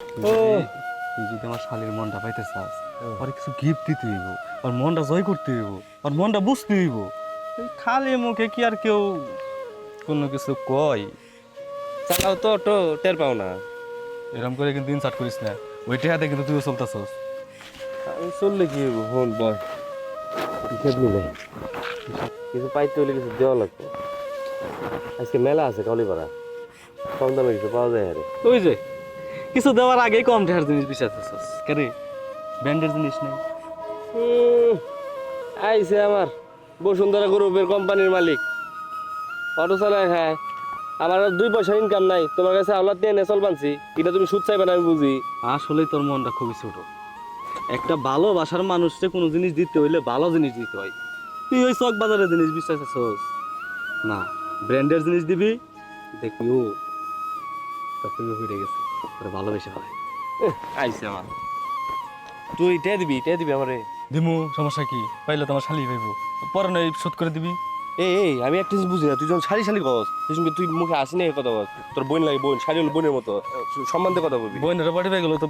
ও তুই যদি আমার শালির মনটা পাইতে চাস আর কিছু গিফট দিতে হইব, আর মনটা জয় করতে হইব, আর মনটা বুঝতে হইব। এই খালি মুখে কি আর কেউ কোনো কিছু কয়? চালাও তো অটো টের পাও না। এরকম করে কিন্তু ইনসার্ট করিস না, ওইটা হাতে কিন্তু তুইও চলতেছস। আমি চললে কি হইব? হন বয় হিসেব নিলে কিছু পাইতে হলে কিছু দেওয়া লাগবে। আজকে মেলা আছে কালীপাড়া, কম দামে কিছু পাওয়া যায় আরে। ওই যে কিছু দেওয়ার আগেই কম ঢের জিনিস বিচারতেছস কেরে? ব্র্যান্ডের জিনিস নেই। আইছে আমার বসুন্ধরা গ্রুপের কোম্পানির মালিক, অটো চালায় খায়। আমার আর 2 পয়সা ইনকাম নাই, তোমার কাছে আওলাদ নিয়ে নেচল বানছি, এটা তুমি সুদ চাইবে না আমি বুঝি। আসলেই তোর মনটা খুবই ছোট। একটা ভালোবাসার মানুষকে কোনো জিনিস দিতে হইলে ভালো জিনিস দিতে হয়। তুই ওই চক বাজারের জিনিস বিশ্বাস না, ব্র্যান্ডের জিনিস দিবি, দেখবি ও তার থেকে হয়ে গেছে, তোরে ভালোবেসে হয়। আইছে আমার, তুই টে দিবি আমারে। দিমু, সমস্যা কি? পাইলে তোমার শালি পাইব, পরে নয় শোধ করে দিবি। এই আমি একটা জিনিস বুঝি না, তুই যখন শালি শালি কস সেই সঙ্গে তুই মুখে আসি না কথা বল। তোর বোন লাগে, বোন শালি হলো বোনের মতো, সম্মান দিয়ে কথা বলবি। বইনেরও বাড়ি পেয়ে গেলো তো